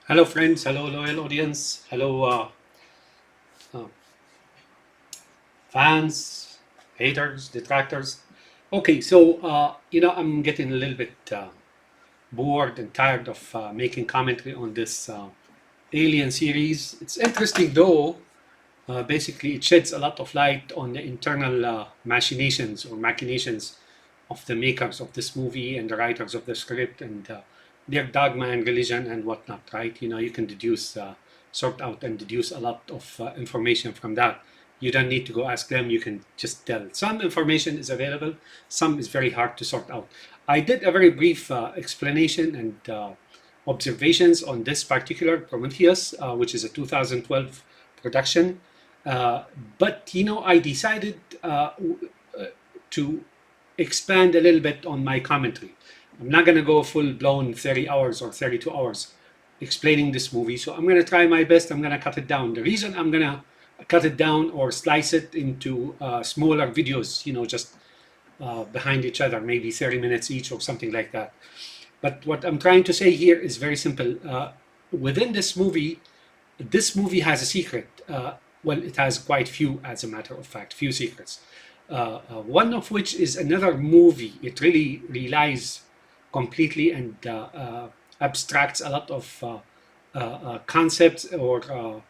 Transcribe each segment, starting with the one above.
Hello, friends. Hello, loyal audience. Hello, uh, fans, haters, detractors. Okay, so I'm getting a little bit bored and tired of making commentary on this Alien series. It's interesting, though. Basically, it sheds a lot of light on the internal machinations or machinations of the makers of this movie and the writers of the script and their dogma and religion and whatnot, right? You can sort out and deduce a lot of information from that. You don't need to go ask them, you can just tell. Some information is available, some is very hard to sort out. I did a very brief explanation and observations on this particular Prometheus, which is a 2012 production. Uh, but I decided to expand a little bit on my commentary. I'm not going to go full blown 30 hours or 32 hours explaining this movie. So I'm going to try my best. I'm going to cut it down. The reason I'm going to cut it down or slice it into smaller videos, just behind each other, maybe 30 minutes each or something like that. But what I'm trying to say here is very simple. Within this movie has a secret. Well, it has quite few, as a matter of fact, few secrets. One of which is another movie. It really relies completely and abstracts a lot of concepts or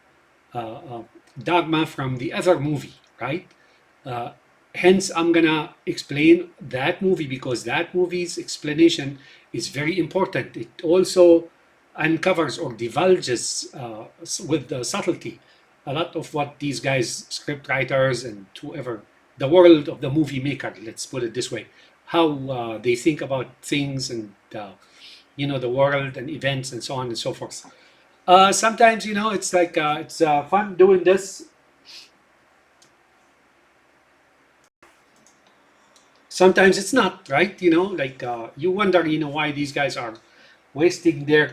dogma from the other movie, right? Uh, Hence, I'm gonna explain that movie because that movie's explanation is very important. It also uncovers or divulges with the subtlety a lot of what these guys, script writers and whoever, the world of the movie maker, let's put it this way, how they think about things and the world and events and so on and so forth. Sometimes it's like it's fun doing this. Sometimes it's not, right? Like you wonder, why these guys are wasting they're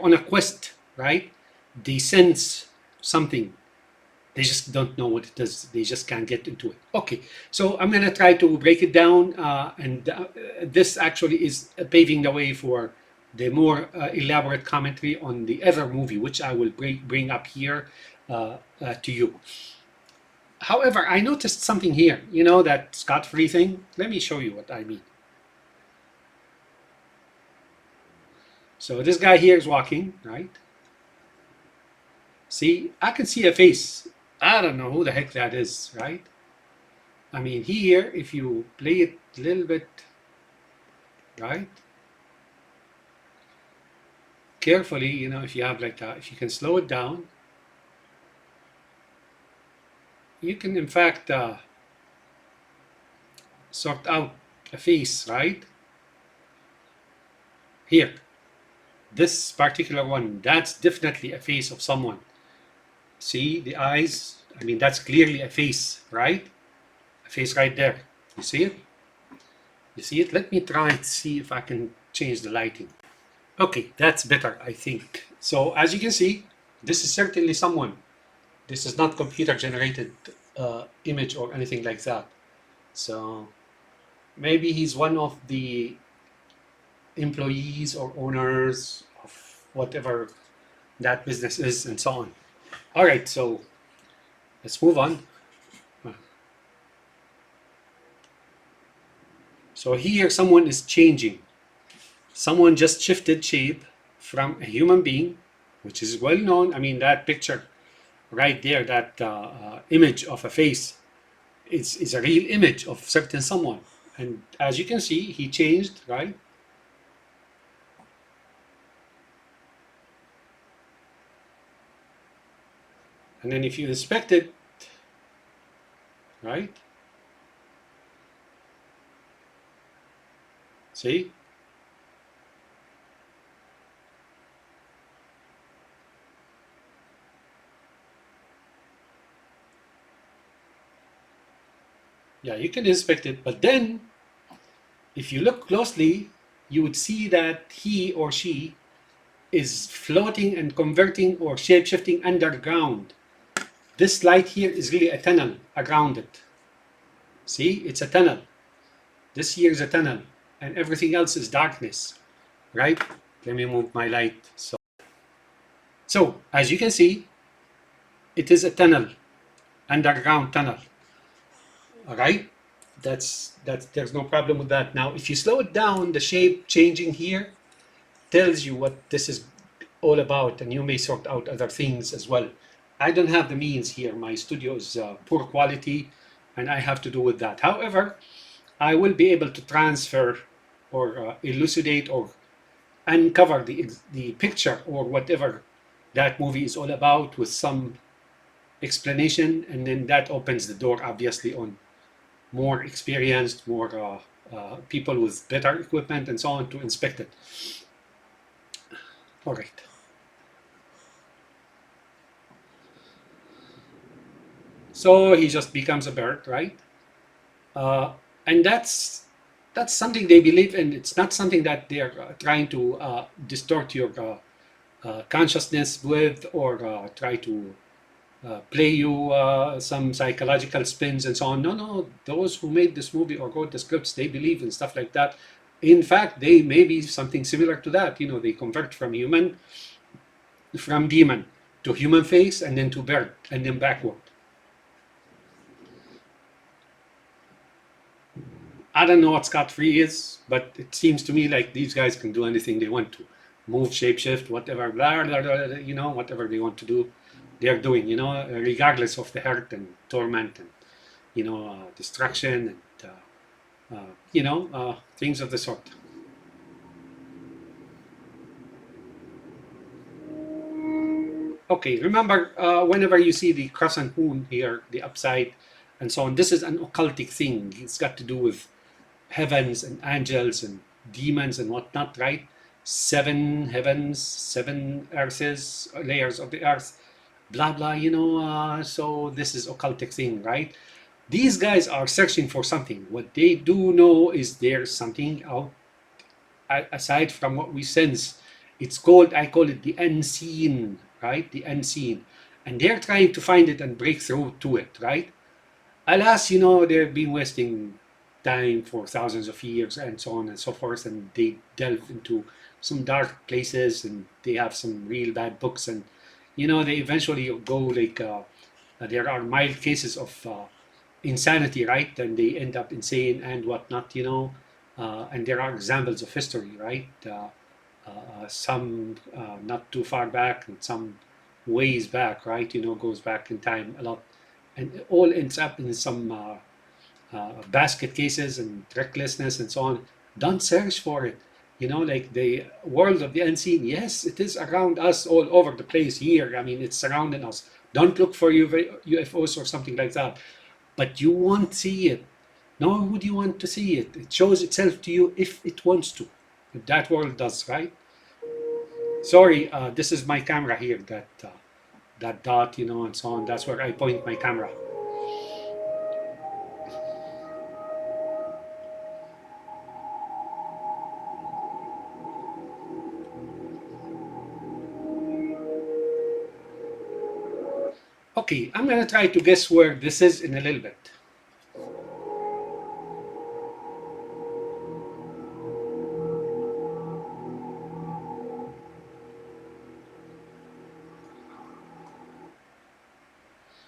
on a quest, right? They sense something. They just don't know what it is. They just can't get into it. Okay, so I'm gonna try to break it down, and this actually is paving the way for the more elaborate commentary on the other movie, which I will bring up here to you. However, I noticed something here. That scot-free thing. Let me show you what I mean. So this guy here is walking, right? See, I can see a face. I don't know who the heck that is, right? I mean, here, if you play it a little bit, right? Carefully, if you have like if you can slow it down, you can in fact sort out a face, right? Here, this particular one, that's definitely a face of someone. See the eyes? I mean, that's clearly a face, right? A face right there. You see it? You see it? Let me try to see if I can change the lighting. Okay, that's better, I think. So as you can see, this is certainly someone. This is not computer generated image or anything like that. So maybe he's one of the employees or owners of whatever that business is and so on. All right, so let's move on. So here someone is changing. Someone just shifted shape from a human being, which is well known. I mean, that picture right there, that image of a face, is a real image of certain someone. And as you can see, he changed, right? And then if you inspect it, right? See? Yeah, you can inspect it, but then if you look closely, you would see that he or she is floating and converting or shape shifting underground. This light here is really a tunnel around it. See, it's a tunnel. This here is a tunnel, and everything else is darkness, right? Let me move my light. So So as you can see, it is a tunnel, underground tunnel. All right, that's there's no problem with that. Now, if you slow it down, the shape changing here tells you what this is all about, and you may sort out other things as well. I don't have the means here. My studio is poor quality, and I have to do with that. However, I will be able to transfer or elucidate or uncover the picture or whatever that movie is all about with some explanation, and then that opens the door, obviously, on more experienced, more people with better equipment and so on to inspect it. All right. So he just becomes a bird, right? Uh, and that's something they believe in. It's not something that they're trying to distort your consciousness with or try to play you some psychological spins and so on. No, no. Those who made this movie or wrote the scripts, they believe in stuff like that. In fact, they may be something similar to that. You know, they convert from demon to human face and then to bird and then backward. I don't know what Scott Free is, but it seems to me like these guys can do anything they want to. Move, shapeshift, whatever, blah, blah, blah, blah, whatever they want to do, they're doing, regardless of the hurt and torment and, destruction and, things of the sort. Okay, remember, whenever you see the crescent moon here, the upside and so on, this is an occultic thing. It's got to do with heavens and angels and demons and whatnot, right? Seven heavens, seven earths, layers of the earth, blah blah. So this is occultic thing, right? These guys are searching for something. What they do know is there's something out aside from what we sense. It's called, I call it the unseen, right? The unseen, and they're trying to find it and break through to it, right? Alas, they've been wasting time for thousands of years and so on and so forth, and they delve into some dark places and they have some real bad books, and they eventually go like there are mild cases of insanity, right? And they end up insane and whatnot, and there are examples of history, right? Some not too far back and some ways back, right? Goes back in time a lot, and it all ends up in some basket cases and recklessness and so on. Don't search for it. Like the world of the unseen, yes, it is around us all over the place here. I mean, it's surrounding us. Don't look for UFOs or something like that. But you won't see it. Nor would you want to see it. It shows itself to you if it wants to. If that world does, right? Sorry, this is my camera here, that dot, and so on. That's where I point my camera. Okay, I'm gonna try to guess where this is in a little bit.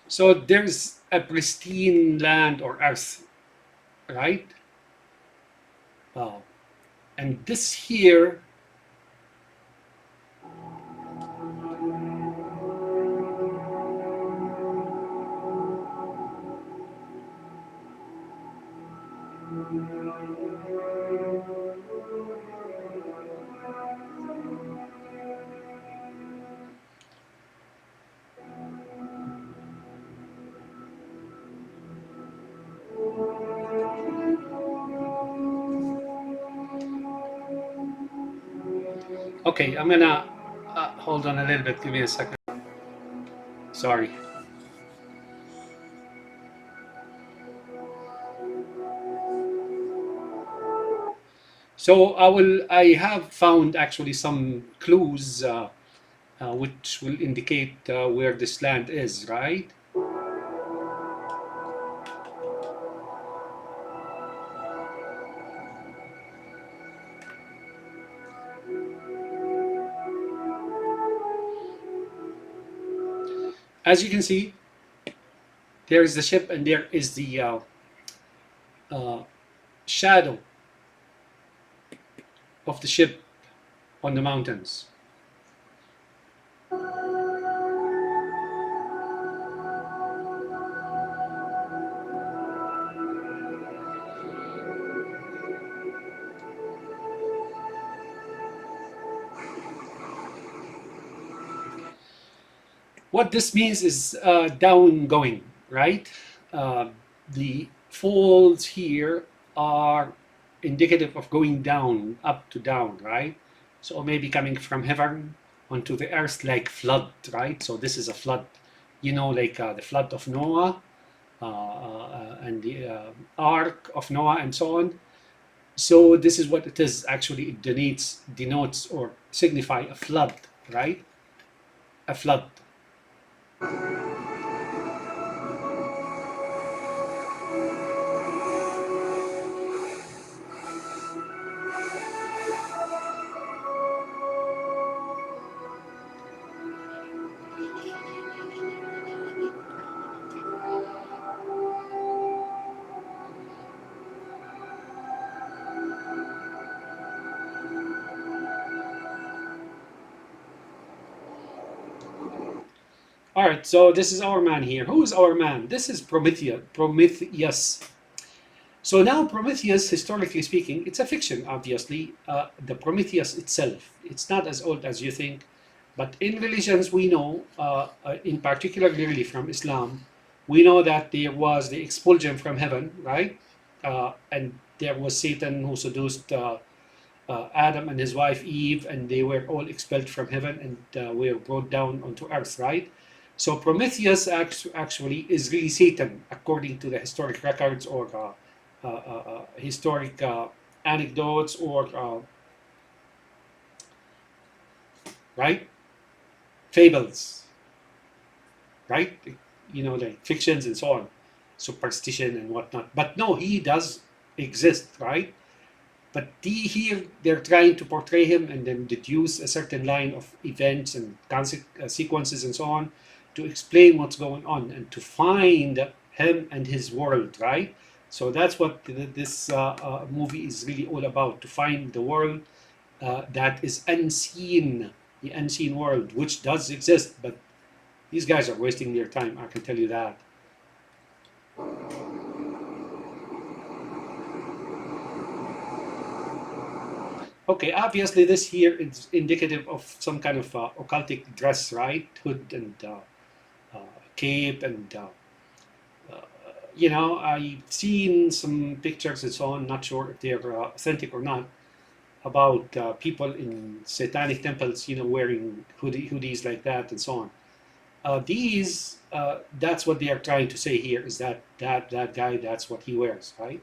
So there's a pristine land or earth, right? Uh, and this here, okay, I'm gonna hold on a little bit. Give me a second. Sorry. So I have found actually some clues which will indicate where this land is, right? as you can see, there is the ship and there is the shadow of the ship on the mountains. What this means is down going, right? Uh, the folds here are indicative of going down, up to down, right? So maybe coming from heaven onto the earth like flood, right? So this is a flood, like the flood of Noah and the ark of Noah and so on. So this is what it is. Actually, it denotes or signify a flood, right? A flood. All right, so this is our man here. Who is our man? This is Prometheus. Prometheus. So now Prometheus, historically speaking, it's a fiction, obviously. The Prometheus itself, it's not as old as you think. But in religions, we know, in particular, really from Islam, we know that there was the expulsion from heaven, right? And there was Satan who seduced Adam and his wife Eve, and they were all expelled from heaven and were brought down onto earth, right? So Prometheus actually is really Satan, according to the historic records or historic anecdotes or right fables, right? Like fictions and so on, superstition and whatnot. But no, he does exist, right? But here they're trying to portray him and then deduce a certain line of events and sequences and so on to explain what's going on and to find him and his world, right? So that's what this movie is really all about, to find the world that is unseen, the unseen world, which does exist, but these guys are wasting their time, I can tell you that. Okay, obviously this here is indicative of some kind of occultic dress, right? Hood and uh, cape and I've seen some pictures and so on, not sure if they're authentic or not, about people in satanic temples, wearing hoodies like that and so on. That's what they are trying to say here, is that guy, that's what he wears, right?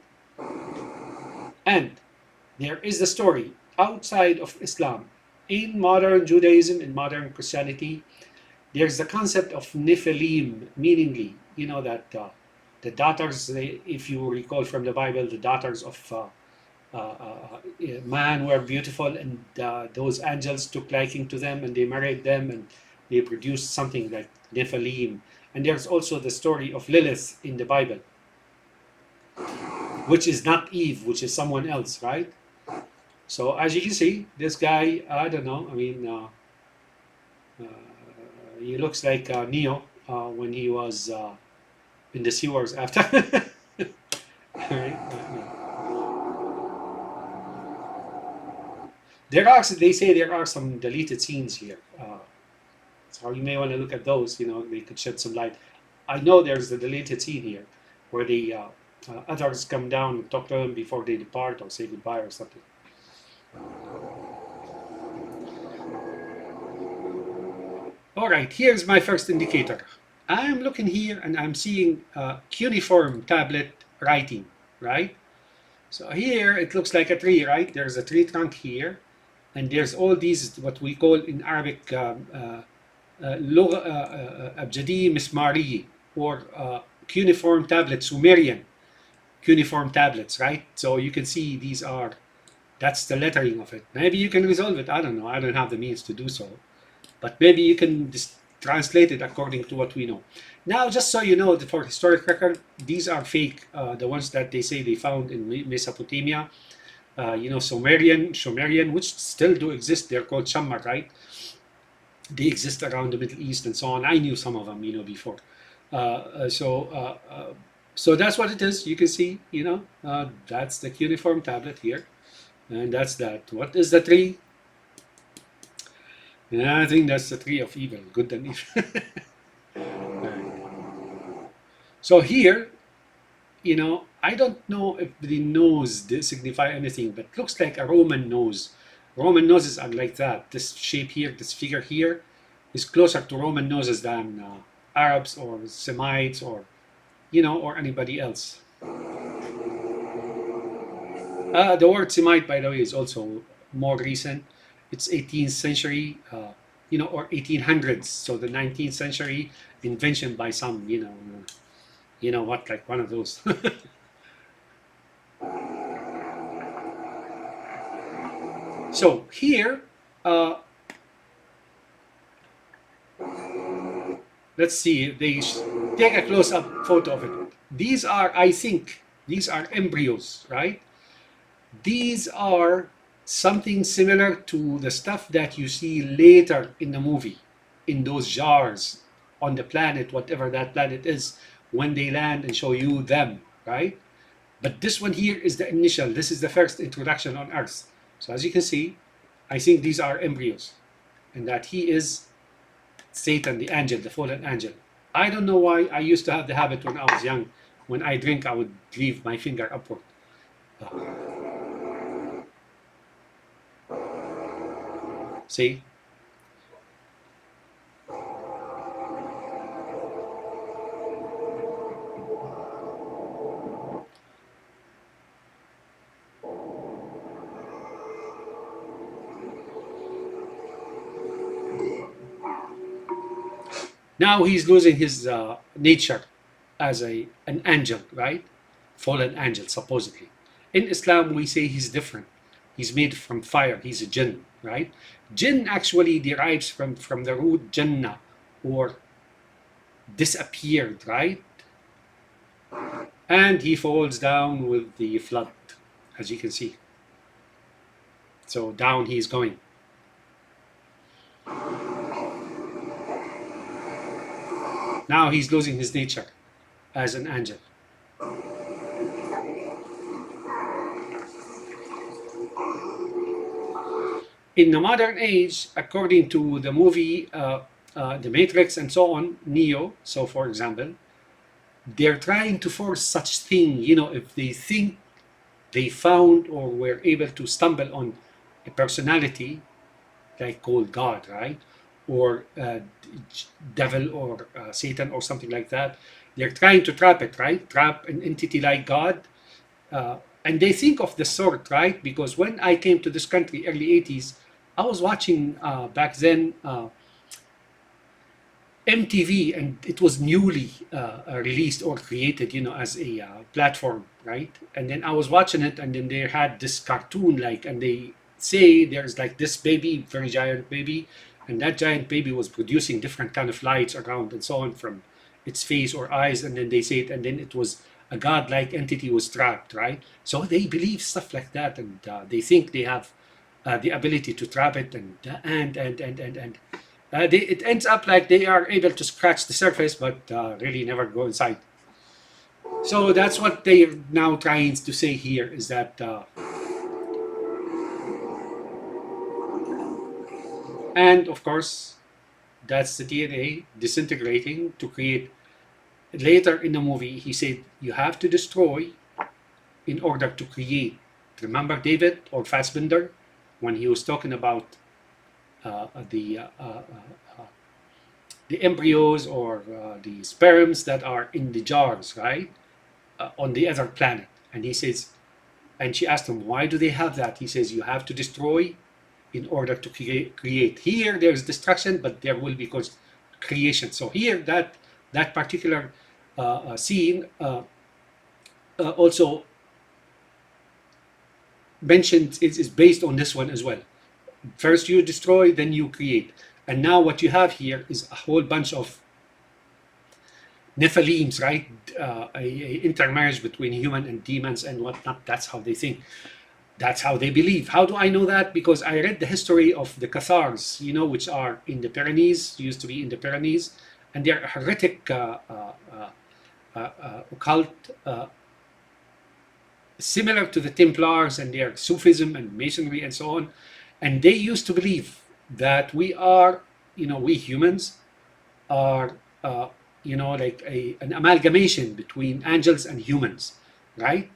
And there is the story outside of Islam. In modern Judaism, in modern Christianity, there's the concept of Nephilim, meaningly, that the daughters, if you recall from the Bible, the daughters of man were beautiful, and those angels took liking to them and they married them and they produced something like Nephilim. And there's also the story of Lilith in the Bible, which is not Eve, which is someone else, right? So as you can see, this guy, I don't know, I mean, he looks like Neo when he was in the sewers after. Right? They say there are some deleted scenes here. So you may want to look at those, they could shed some light. I know there's a deleted scene here where the others come down and talk to them before they depart or say goodbye or something. All right, here's my first indicator. I'm looking here and I'm seeing cuneiform tablet writing, right? So here it looks like a tree, right? There's a tree trunk here, and there's all these what we call in Arabic Abjadi Mismari, or cuneiform tablets, Sumerian cuneiform tablets, right? So you can see that's the lettering of it. Maybe you can resolve it. I don't know. I don't have the means to do so. But maybe you can translated according to what we know. Now, just so you know, for historic record, these are fake. The ones that they say they found in Mesopotamia, Sumerian, which still do exist. They're called Shammar, right? They exist around the Middle East and so on. I knew some of them, before. So that's what it is. You can see, that's the cuneiform tablet here, and that's that. What is the tree? Yeah, I think that's the tree of evil, good and evil. So here, I don't know if the nose signify anything, but looks like a Roman nose. Roman noses are like that. This shape here, this figure here, is closer to Roman noses than Arabs or Semites or anybody else. The word Semite, by the way, is also more recent. It's 18th century, or 1800s. So the 19th century invention by some, like one of those. So here, let's see. They take a close-up photo of it. I think, these are embryos, right? These are something similar to the stuff that you see later in the movie, in those jars on the planet, whatever that planet is, when they land and show you them, right? But this one here is the initial. This is the first introduction on Earth. So as you can see, I think these are embryos, and that he is Satan, the angel, the fallen angel. I don't know why. I used to have the habit when I was young. When I drink, I would leave my finger upward. See? Now he's losing his nature as an angel, right? Fallen angel, supposedly. In Islam, we say he's different. He's made from fire. He's a jinn, right? Jinn actually derives from the root Jannah, or disappeared, right? And he falls down with the flood, as you can see. So down he's going. Now he's losing his nature as an angel. In the modern age, according to the movie The Matrix and so on, Neo, so for example, they're trying to force such thing, if they think they found or were able to stumble on a personality like called God, right? Or devil or Satan or something like that. They're trying to trap it, right? Trap an entity like God. And they think of the sort, right? Because when I came to this country, early 80s, I was watching back then MTV, and it was newly released or created, as a platform, right? And then I was watching it, and then they had this cartoon, and they say there's like this baby, very giant baby, and that giant baby was producing different kind of lights around and so on from its face or eyes, and then they say it, and then it was a godlike entity was trapped, right? So they believe stuff like that, and they think they have the ability to trap it, and it ends up like they are able to scratch the surface, but really never go inside. So that's what they're now trying to say here, is that and of course, that's the DNA disintegrating to create. Later in the movie, he said, you have to destroy in order to create. Remember David or Fassbinder when he was talking about the embryos or the sperms that are in the jars, right? On the other planet. And he says, and she asked him, why do they have that? He says, you have to destroy in order to create. Here, there's destruction, but there will be creation. So here, that particular scene also mentioned is based on this one as well. First you destroy, then you create. And now what you have here is a whole bunch of Nephilims, right? A intermarriage between human and demons and whatnot. That's how they think. That's how they believe. How do I know that? Because I read the history of the Cathars, which are in the Pyrenees, used to be in the Pyrenees, and they're a heretic occult, similar to the Templars and their Sufism and Masonry and so on. And they used to believe that we are, we humans are, like an amalgamation between angels and humans, right?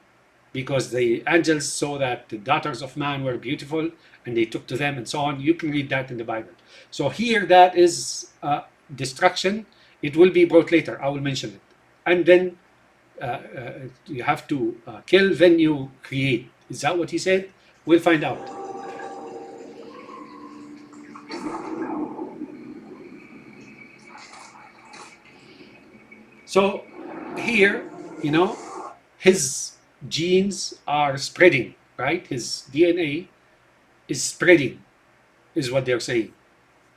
Because the angels saw that the daughters of man were beautiful and they took to them and so on. You can read that in the Bible. So here that is destruction. It will be brought later. I will mention it. And then you have to kill, then you create. Is that what he said? We'll find out. So here, his genes are spreading, right? His DNA is spreading, is what they're saying.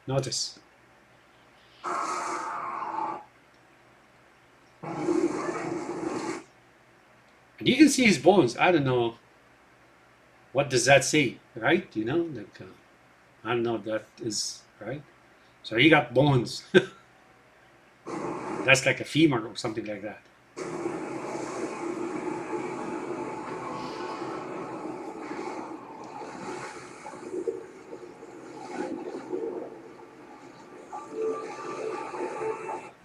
Notice. And you can see his bones. I don't know. What does that say, right? Like, I don't know what that is, right? So he got bones. That's like a femur or something like that.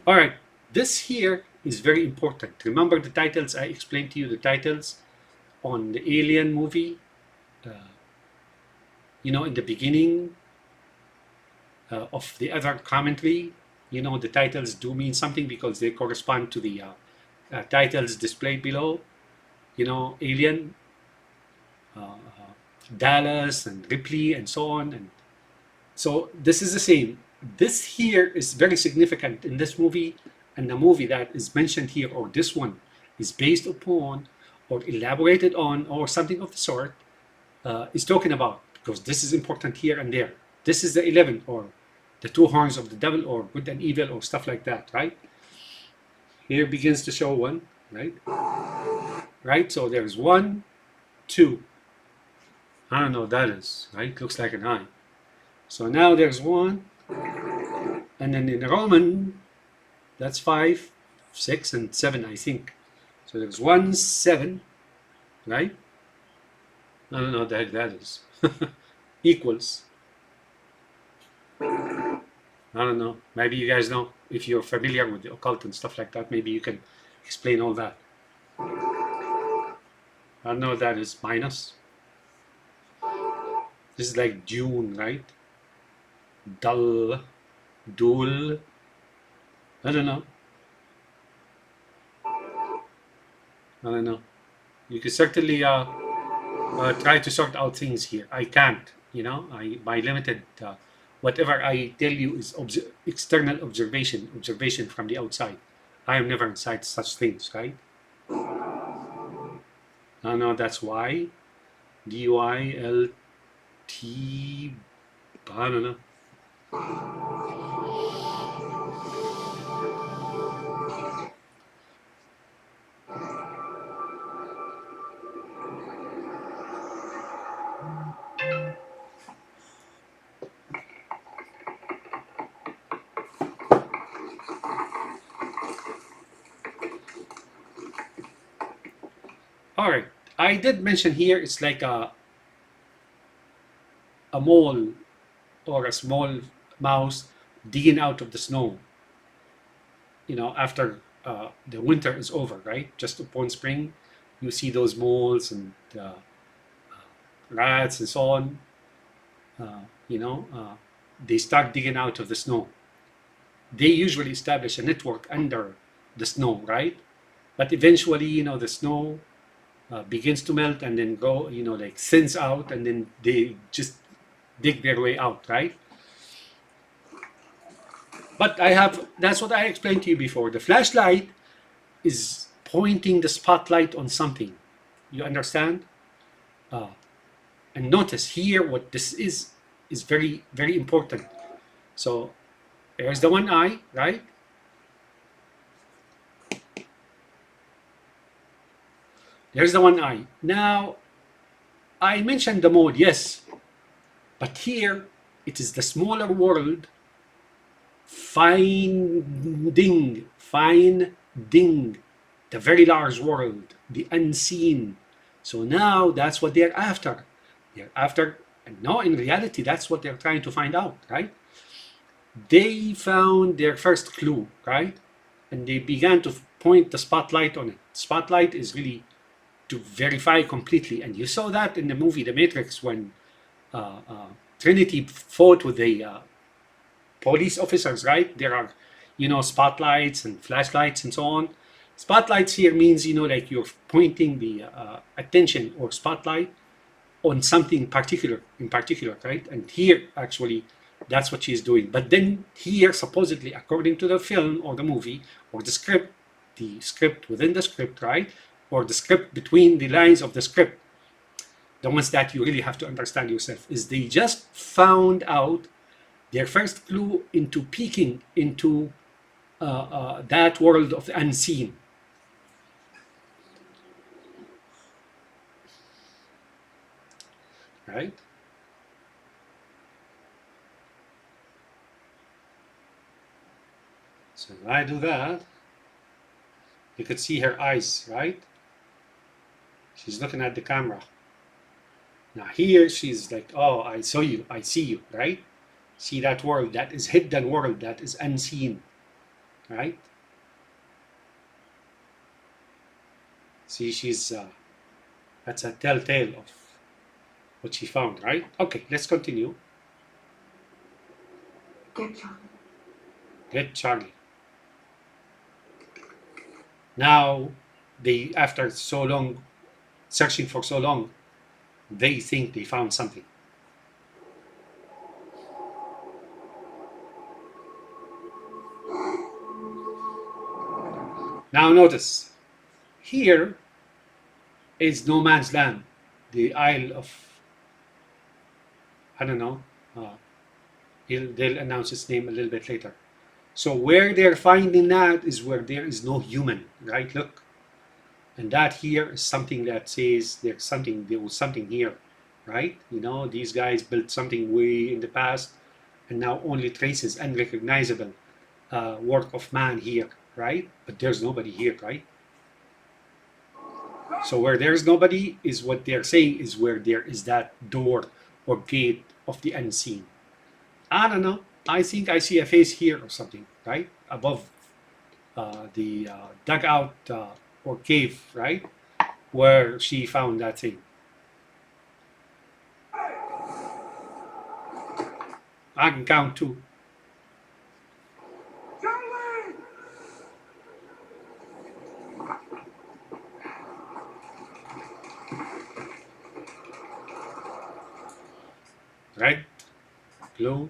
All right, this here is very important. Remember the titles? I explained to you the titles on the Alien movie. In the beginning of the other commentary, the titles do mean something because they correspond to the titles displayed below. Alien, Dallas, and Ripley, and so on. And so this is the same. This here is very significant in this movie, and the movie that is mentioned here, or this one, is based upon or elaborated on or something of the sort, is talking about, because this is important here and there. This is the 11, or the two horns of the devil, or good and evil, or stuff like that, right? Here begins to show one, right? Right, so there's 1, 2. I don't know what that is, right? Looks like an eye. So now there's 1, and then in Roman, that's 5, 6, and 7, I think. So there's 1, 7, right? I don't know what the heck that is. Equals. I don't know. Maybe you guys know. If you're familiar with the occult and stuff like that, maybe you can explain all that. I don't know what that is. Minus. This is like Dune, right? Dull. Dual. I don't know. I don't know. You can certainly try to sort out things here. I can't. My limited. Whatever I tell you is external observation from the outside. I am never inside such things, right? No, that's why. DYLT. I don't know. All right, I did mention here it's like a mole or a small mouse digging out of the snow. After the winter is over, right? Just upon spring, you see those moles and rats and so on. They start digging out of the snow. They usually establish a network under the snow, right? But eventually, the snow begins to melt and then go, like thins out, and then they just dig their way out, right? But that's what I explained to you before. The flashlight is pointing the spotlight on something. You understand? And notice here what this is very, very important. So here's the one eye, right? There's the one eye. Now, I mentioned the mode, yes, but here it is the smaller world finding the very large world, the unseen. So now that's what they're after. They're after, and no, in reality, that's what they're trying to find out, right? They found their first clue, right? And they began to point the spotlight on it. Spotlight is really to verify completely. And you saw that in the movie The Matrix when Trinity fought with the police officers, right? There are, spotlights and flashlights and so on. Spotlights here means, like you're pointing the attention or spotlight on something in particular, right? And here, actually, that's what she's doing. But then here, supposedly, according to the film or the movie or the script within the script, right? Or the script between the lines of the script, the ones that you really have to understand yourself, is they just found out their first clue into peeking into that world of the unseen. Right? So when I do that, you could see her eyes, right? She's looking at the camera. Now here she's like, oh, I saw you, I see you, right? See that world, that is hidden world, that is unseen, right? See, that's a telltale of what she found, right? Okay, let's continue. Get Charlie. Get Charlie. Now, after so long, searching for so long, they think they found something. Now notice, here is no man's land, the Isle of, I don't know, uh, they'll announce its name a little bit later. So where they're finding that is where there is no human, right? Look, and that here is something that says there was something here, right? These guys built something way in the past, and now only traces, unrecognizable work of man here, right? But there's nobody here, right? So where there's nobody is what they're saying is where there is that door or gate of the unseen. I don't know. I think I see a face here or something, right? Above the dugout or cave, right? Where she found that thing. I can count two. Charlie! Red, blue,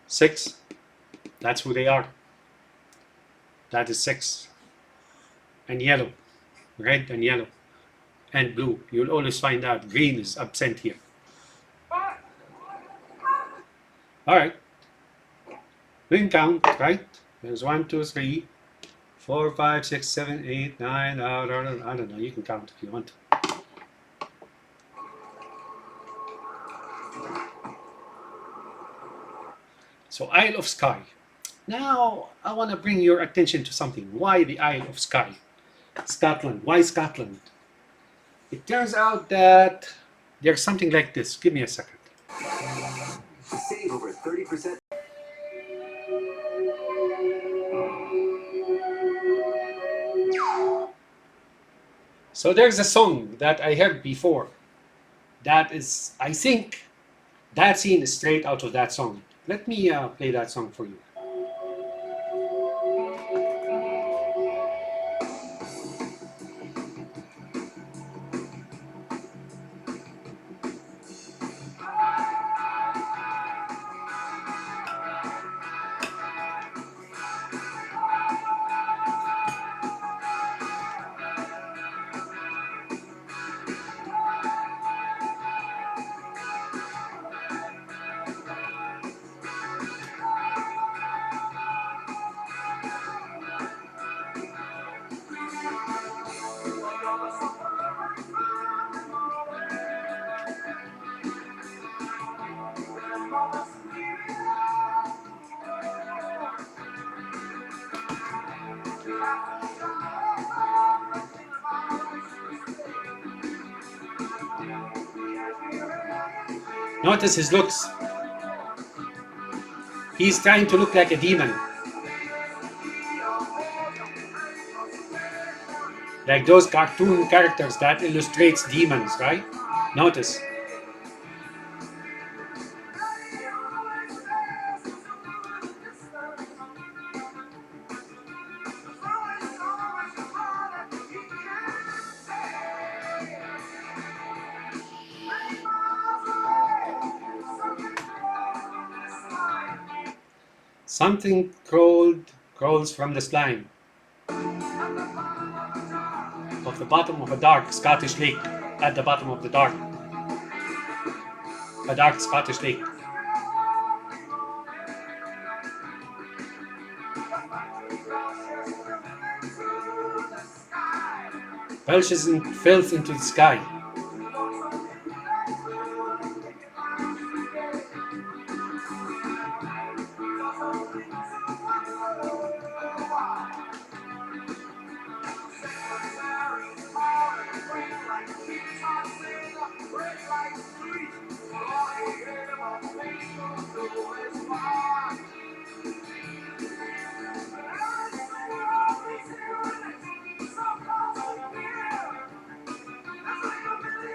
6. That's who they are. That is 6. And yellow. Red and yellow. And blue. You'll always find out green is absent here. Alright. We can count, right? There's 1, 2, 3, 4, 5, 6, 7, 8, 9. I don't know. You can count if you want. So Isle of Skye. Now I want to bring your attention to something. Why the Isle of Skye? Scotland. Why Scotland? It turns out that there's something like this. Give me a second. Save over 30%. So there's a song that I heard before. That is, I think, that scene is straight out of that song. Let me play that song for you. Notice his looks. He's trying to look like a demon. Like those cartoon characters that illustrates demons, right? Notice. Something crawls from the slime of the bottom of a dark Scottish lake. At the bottom of a dark Scottish lake. Belches in filth into the sky.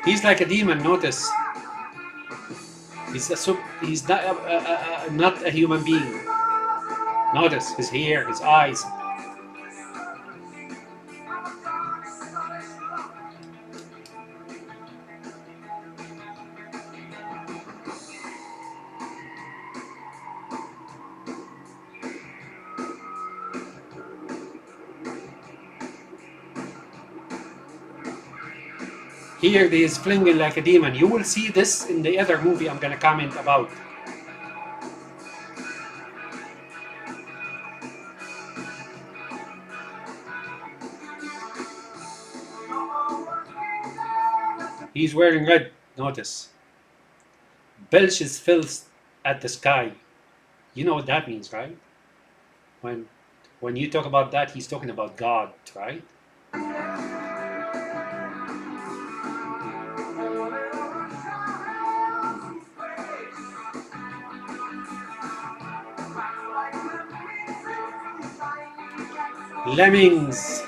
He's like a demon. Notice. He's not a human being. Notice his hair, his eyes. Here he is flinging like a demon. You will see this in the other movie I'm gonna comment about. He's wearing red. Notice. Belches filth at the sky. You know what that means, right? When you talk about that, he's talking about God, right? Lemmings.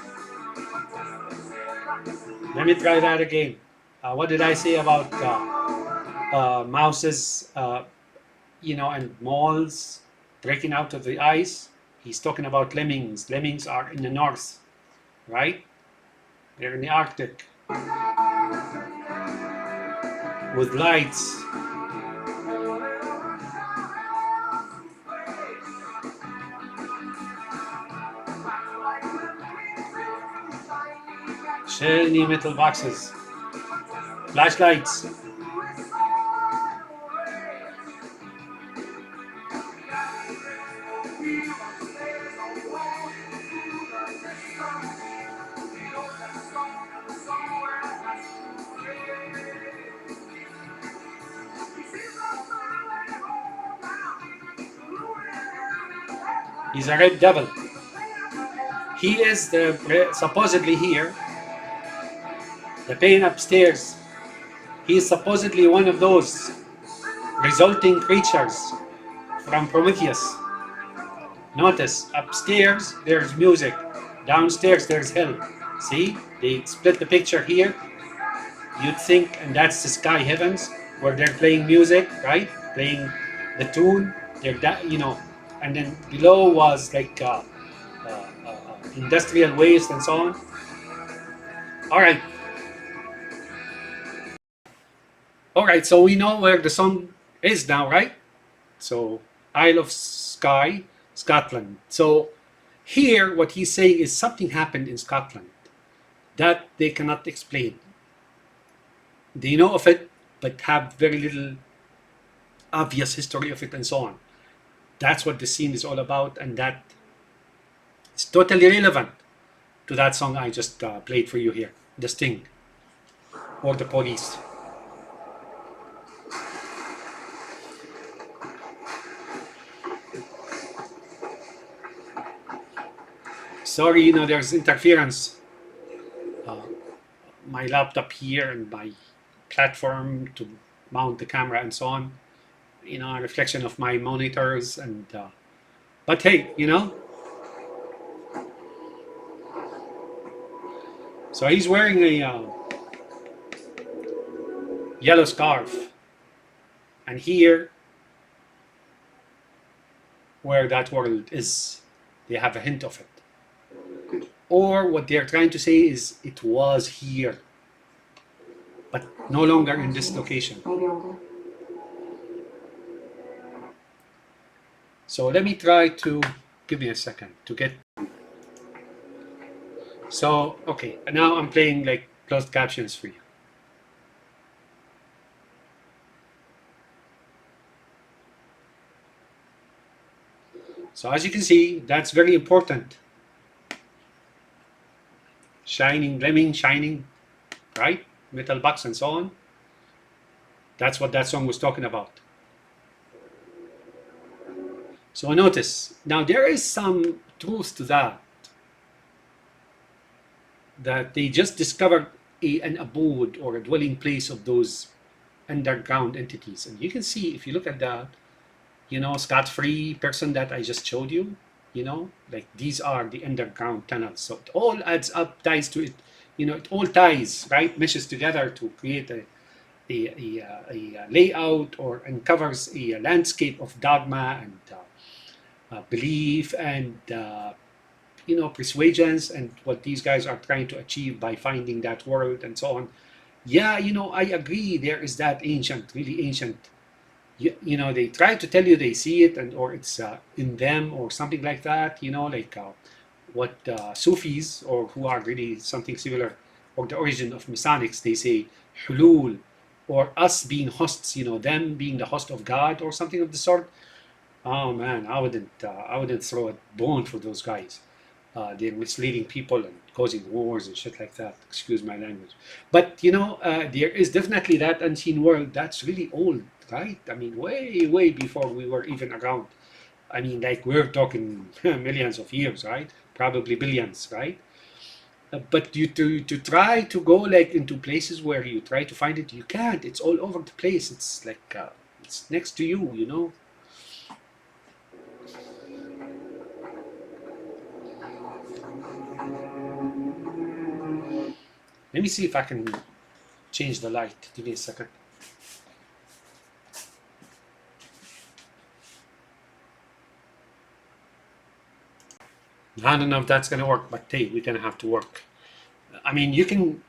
Let me try that again. What did I say about mouses, and moles breaking out of the ice? He's talking about lemmings. Lemmings are in the north, right? They're in the Arctic with lights. Shiny metal boxes. Flashlights. He's a red devil. He is supposedly here. The pain upstairs. He is supposedly one of those resulting creatures from Prometheus. Notice, upstairs there's music. Downstairs there's hell. See? They split the picture here. You'd think, and that's the sky heavens where they're playing music, right? Playing the tune. And then below was like industrial waste and so on. All right. So we know where the sun is now, right? So Isle of Skye, Scotland. So here, what he's saying is something happened in Scotland that they cannot explain. They know of it, but have very little obvious history of it and so on. That's what the scene is all about, and that is totally relevant to that song I just played for you here, The Sting, or The Police. Sorry, there's interference. My laptop here and my platform to mount the camera and so on. A reflection of my monitors and. But hey, so he's wearing a yellow scarf, and here, where that world is, they have a hint of it. Or what they're trying to say is it was here, but no longer in this location. Maybe older. So let me try to give me a second to get. So okay, now I'm playing like closed captions for you. So as you can see, that's very important. Shining, gleaming, shining, right? Metal box and so on. That's what that song was talking about. So notice, now there is some truth to that they just discovered an abode or a dwelling place of those underground entities. And you can see, if you look at that, scot-free person that I just showed you, like these are the underground tunnels. So it all adds up, ties to it, it all ties, right? Meshes together to create a layout or uncovers a landscape of dogma and belief and persuasions and what these guys are trying to achieve by finding that world and so on. Yeah, I agree. There is that really ancient. They try to tell you they see it or it's in them or something like that. Like what Sufis or who are really something similar, or the origin of Masonics, they say hulul, or us being hosts. Them being the host of God or something of the sort. Oh man, I wouldn't throw a bone for those guys. They're misleading people and causing wars and shit like that. Excuse my language. But there is definitely that unseen world that's really old, right? I mean, way, way before we were even around. I mean, like we're talking millions of years, right? Probably billions, right? But to try to go like into places where you try to find it, you can't. It's all over the place. It's like it's next to you. Let me see if I can change the light. Give me a second. I don't know if that's gonna work, but hey, we're gonna have to work. I mean, you can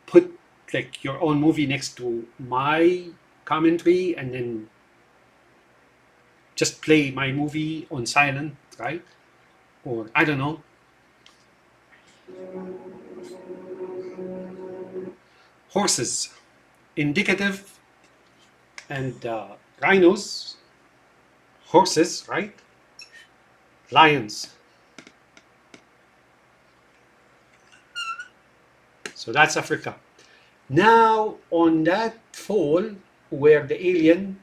put like your own movie next to my commentary and then just play my movie on silent, right? Or I don't know. Horses, indicative, and rhinos, horses, right? Lions. So that's Africa. Now, on that fall, where the alien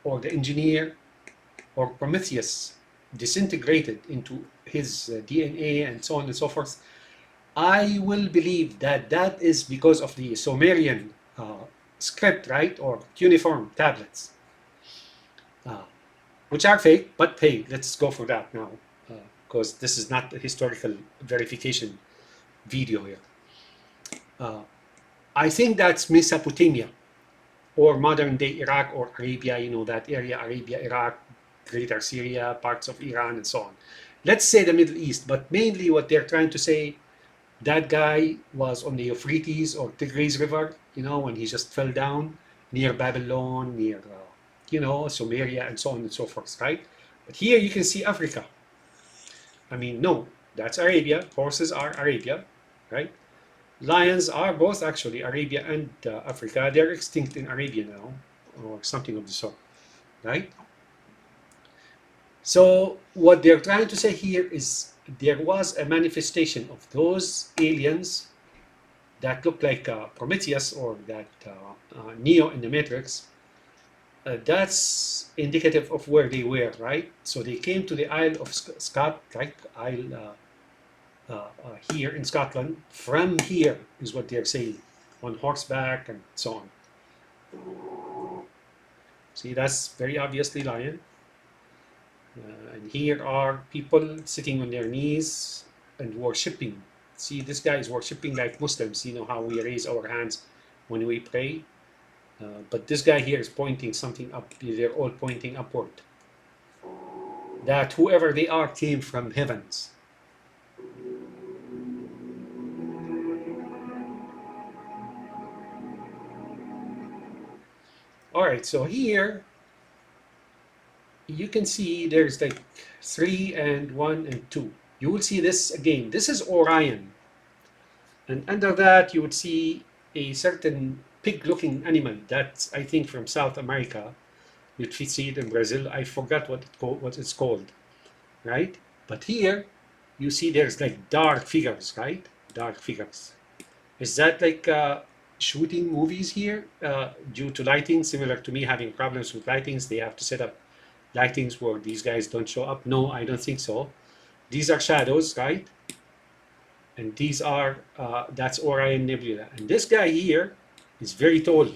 or the engineer or Prometheus disintegrated into his DNA and so on and so forth, I will believe that that is because of the Sumerian script, right, or cuneiform tablets, which are fake, but hey, let's go for that now, because this is not a historical verification video here. I think that's Mesopotamia, or modern day Iraq or Arabia, that area, Arabia, Iraq, greater Syria, parts of Iran, and so on. Let's say the Middle East, but mainly what they're trying to say, that guy was on the Euphrates or Tigris River, when he just fell down near Babylon, near, Sumeria, and so on and so forth, right? But here you can see Africa. I mean, no, that's Arabia. Horses are Arabia, right? Lions are both actually Arabia and Africa. They're extinct in Arabia now, or something of the sort, right? So what they're trying to say here is there was a manifestation of those aliens that look like Prometheus or that Neo in the Matrix. That's indicative of where they were, right? So they came to the Isle of Scott, right? here in Scotland. From here is what they're saying, on horseback and so on. See, that's very obviously lion. And here are people sitting on their knees and worshipping. See, this guy is worshipping like Muslims. You know how we raise our hands when we pray. But this guy here is pointing something up. They're all pointing upward. That whoever they are came from heavens. All right, so here you can see there's like 3 and 1 and 2. You will see this again. This is Orion. And under that, you would see a certain pig-looking animal that's, I think, from South America. You'd see it in Brazil. I forgot what it's called, right? But here, you see there's like dark figures, right? Dark figures. Is that like shooting movies here due to lighting? Similar to me having problems with lightings, they have to set up lightings where these guys don't show up. No, I don't think so. These are shadows, right? And these are, that's Orion Nebula. And this guy here is very tall.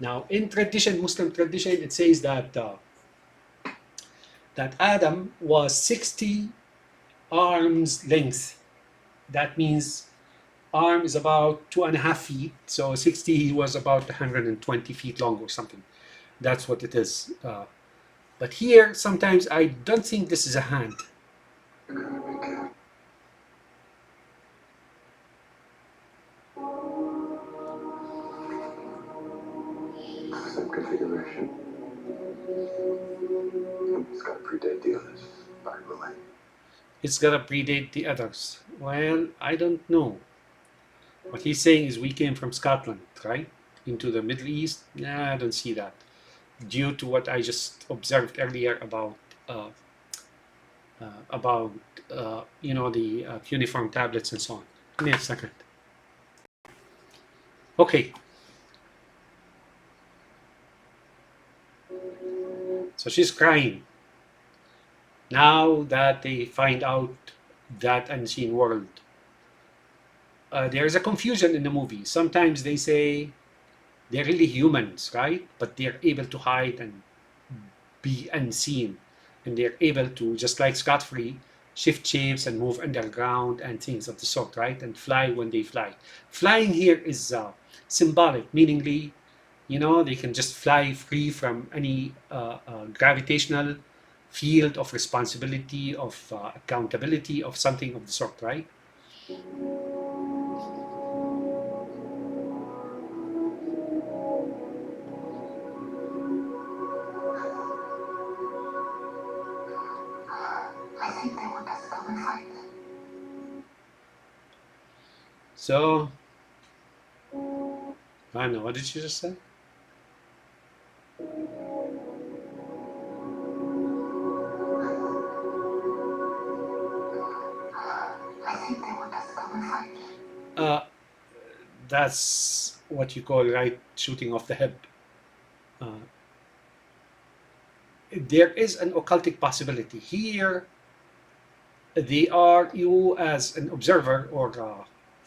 Now, in tradition, Muslim tradition, it says that that Adam was 60 arms length. That means arm is about 2.5 feet. So 60, he was about 120 feet long or something. That's what it is. But here, sometimes I don't think this is a hand. Same configuration. It's got to predate the others by millennia. It's gonna predate the others. Well, I don't know. What he's saying is we came from Scotland, right? Into the Middle East. Nah, I don't see that. Due to what I just observed earlier about you know, the cuneiform tablets and so on. Give me a second. Okay. So she's crying. Now that they find out that unseen world, there's a confusion in the movie. Sometimes they say they're really humans, right? But they're able to hide and be unseen. And they're able to, just like scot-free, shift shapes and move underground and things of the sort, right? And fly when they fly. Flying here is symbolic, meaningly, you know, they can just fly free from any gravitational field of responsibility, of accountability, of something of the sort, right? I think they want us to come and fight. So, I don't know, what did you just say? I think they want us to come and fight. That's what you call right shooting off the hip. There is an occultic possibility here. They are, you as an observer or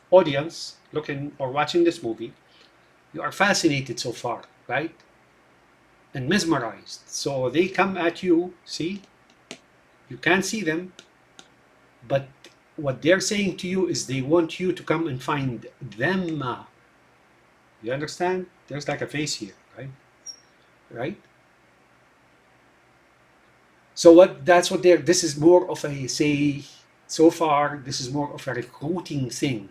audience looking or watching this movie, you are fascinated so far, right? And mesmerized. So they come at you, see? You can't see them, but what they're saying to you is they want you to come and find them. You understand? There's like a face here, right? Right? So that's what they're, this is more of a, say, so far, this is more of a recruiting thing.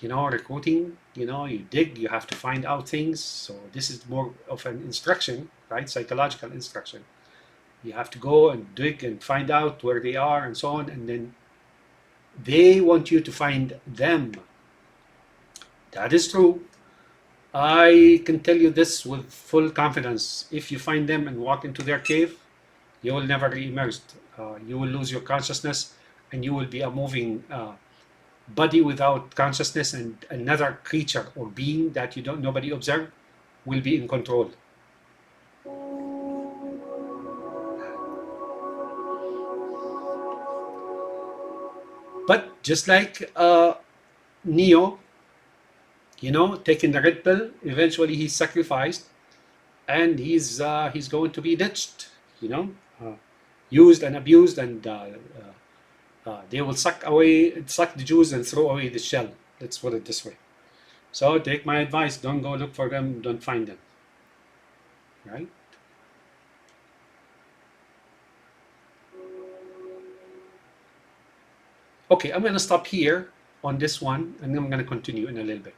You know, recruiting, you know, you dig, you have to find out things. So this is more of an instruction, right? Psychological instruction. You have to go and dig and find out where they are and so on. And then they want you to find them. That is true. I can tell you this with full confidence. If you find them and walk into their cave, you will never re-emerge. You will lose your consciousness and you will be a moving body without consciousness, and another creature or being that you don't, nobody observe, will be in control. But just like Neo, taking the red pill, eventually he's sacrificed, and he's going to be ditched, used and abused, and they will suck the juice and throw away the shell. Let's put it this way. So take my advice: don't go look for them, don't find them. Right? Okay, I'm going to stop here on this one, and I'm going to continue in a little bit.